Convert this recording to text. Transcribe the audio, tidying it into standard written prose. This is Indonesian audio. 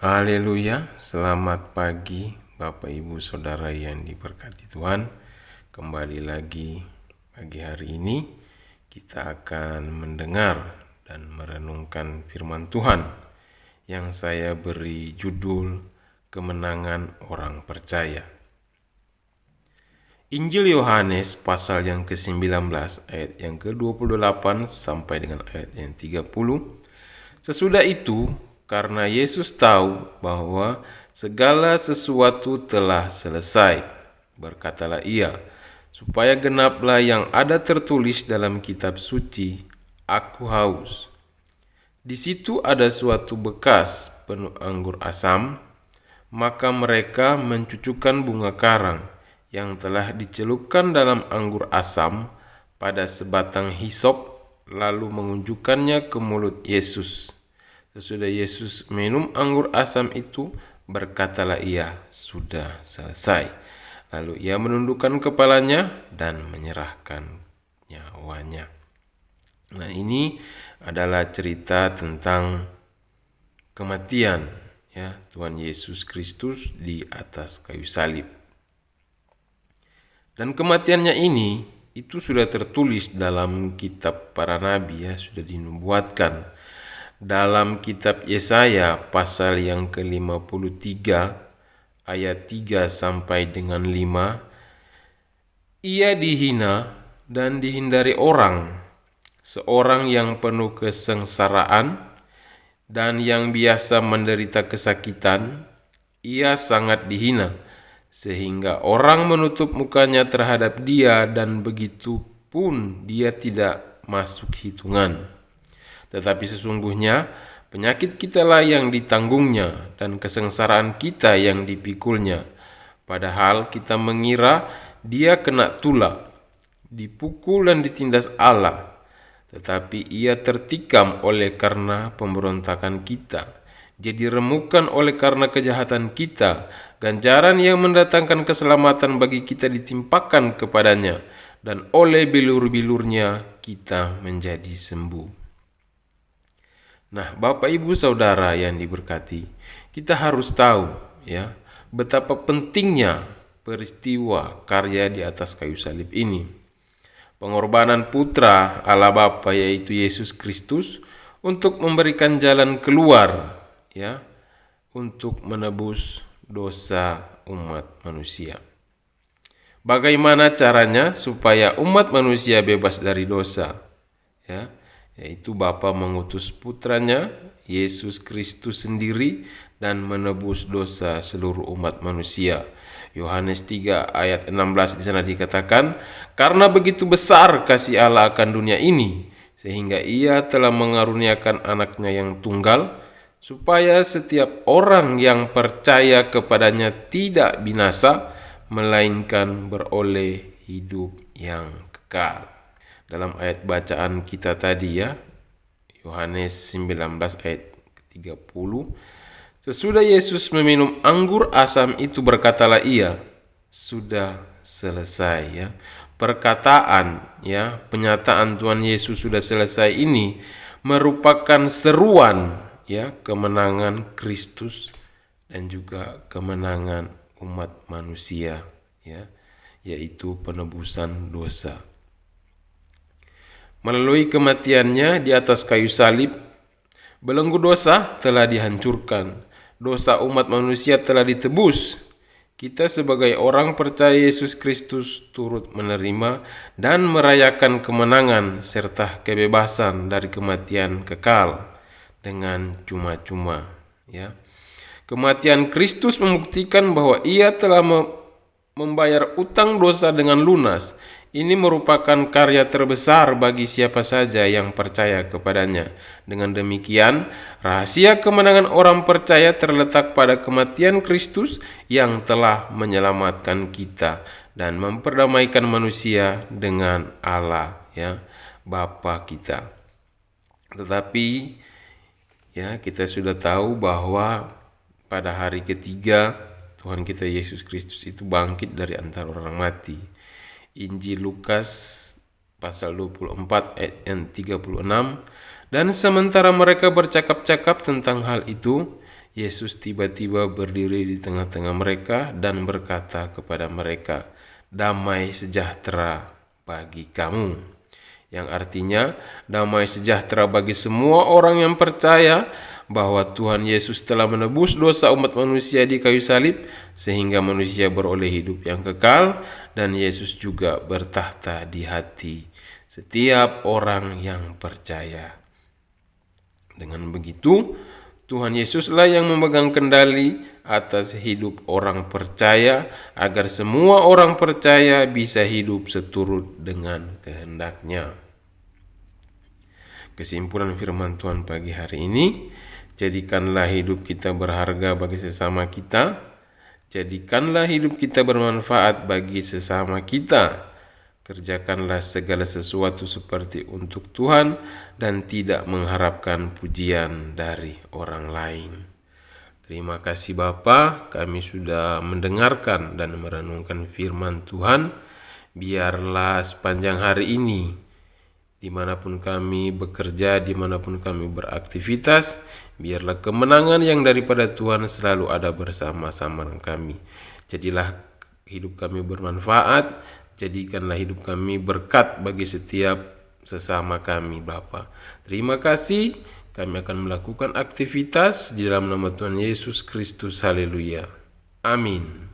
Haleluya, selamat pagi Bapak Ibu Saudara yang diberkati Tuhan. Kembali lagi pagi hari ini kita akan mendengar dan merenungkan firman Tuhan yang saya beri judul Kemenangan Orang Percaya. Injil Yohanes pasal yang ke-19 ayat yang ke-28 sampai dengan ayat yang 30. Sesudah itu, karena Yesus tahu bahwa segala sesuatu telah selesai, berkatalah ia, supaya genaplah yang ada tertulis dalam kitab suci, aku haus. Di situ ada suatu bekas penuh anggur asam, maka mereka mencucukkan bunga karang yang telah dicelupkan dalam anggur asam pada sebatang hisop, lalu mengunjukkannya ke mulut Yesus. Sesudah Yesus minum anggur asam itu, berkatalah ia, sudah selesai. Lalu ia menundukkan kepalanya dan menyerahkan nyawanya. Nah, ini adalah cerita tentang kematian ya Tuhan Yesus Kristus di atas kayu salib. Dan kematiannya ini itu sudah tertulis dalam kitab para nabi ya, sudah dinubuatkan. Dalam kitab Yesaya pasal yang ke-53 ayat 3 sampai dengan 5, ia dihina dan dihindari orang, seorang yang penuh kesengsaraan dan yang biasa menderita kesakitan, ia sangat dihina, sehingga orang menutup mukanya terhadap dia dan begitu pun dia tidak masuk hitungan. Tetapi sesungguhnya penyakit kitalah yang ditanggungnya dan kesengsaraan kita yang dipikulnya. Padahal kita mengira dia kena tulah, dipukul dan ditindas Allah. Tetapi ia tertikam oleh karena pemberontakan kita, jadi remukan oleh karena kejahatan kita. Ganjaran yang mendatangkan keselamatan bagi kita ditimpakan kepadanya, dan oleh bilur-bilurnya kita menjadi sembuh. Nah, Bapak Ibu Saudara yang diberkati, kita harus tahu ya betapa pentingnya peristiwa karya di atas kayu salib ini. Pengorbanan putra Allah Bapa yaitu Yesus Kristus untuk memberikan jalan keluar ya untuk menebus dosa umat manusia. Bagaimana caranya supaya umat manusia bebas dari dosa? Ya, yaitu Bapa mengutus putranya Yesus Kristus sendiri dan menebus dosa seluruh umat manusia. Yohanes 3 ayat 16 di sana dikatakan, karena begitu besar kasih Allah akan dunia ini, sehingga ia telah mengaruniakan anaknya yang tunggal, supaya setiap orang yang percaya kepadanya tidak binasa, melainkan beroleh hidup yang kekal. Dalam ayat bacaan kita tadi ya, Yohanes 19 ayat 30, sesudah Yesus meminum anggur asam itu berkatalah ia, sudah selesai ya. Perkataan ya, penyataan Tuhan Yesus sudah selesai ini merupakan seruan ya kemenangan Kristus dan juga kemenangan umat manusia ya, yaitu penebusan dosa. Melalui kematiannya di atas kayu salib, belenggu dosa telah dihancurkan. Dosa umat manusia telah ditebus. Kita sebagai orang percaya Yesus Kristus turut menerima dan merayakan kemenangan serta kebebasan dari kematian kekal dengan cuma-cuma. Ya. Kematian Kristus membuktikan bahwa ia telah membayar utang dosa dengan lunas. Ini merupakan karya terbesar bagi siapa saja yang percaya kepadanya. Dengan demikian, rahasia kemenangan orang percaya terletak pada kematian Kristus yang telah menyelamatkan kita dan memperdamaikan manusia dengan Allah, ya, Bapa kita. Tetapi ya, kita sudah tahu bahwa pada hari ketiga Tuhan kita Yesus Kristus itu bangkit dari antara orang mati. Injil Lukas pasal 24 ayat 36, dan sementara mereka bercakap-cakap tentang hal itu, Yesus tiba-tiba berdiri di tengah-tengah mereka dan berkata kepada mereka, "Damai sejahtera bagi kamu." Yang artinya damai sejahtera bagi semua orang yang percaya bahwa Tuhan Yesus telah menebus dosa umat manusia di kayu salib sehingga manusia beroleh hidup yang kekal, dan Yesus juga bertahta di hati setiap orang yang percaya. Dengan begitu, Tuhan Yesuslah yang memegang kendali atas hidup orang percaya agar semua orang percaya bisa hidup seturut dengan kehendak-Nya. Kesimpulan firman Tuhan pagi hari ini, jadikanlah hidup kita berharga bagi sesama kita, jadikanlah hidup kita bermanfaat bagi sesama kita, kerjakanlah segala sesuatu seperti untuk Tuhan dan tidak mengharapkan pujian dari orang lain. Terima kasih Bapa, kami sudah mendengarkan dan merenungkan firman Tuhan. Biarlah sepanjang hari ini, dimanapun kami bekerja, dimanapun kami beraktivitas, biarlah kemenangan yang daripada Tuhan selalu ada bersama-sama dengan kami. Jadilah hidup kami bermanfaat, jadikanlah hidup kami berkat bagi setiap sesama kami Bapa. Terima kasih, kami akan melakukan aktivitas di dalam nama Tuhan Yesus Kristus. Haleluya. Amin.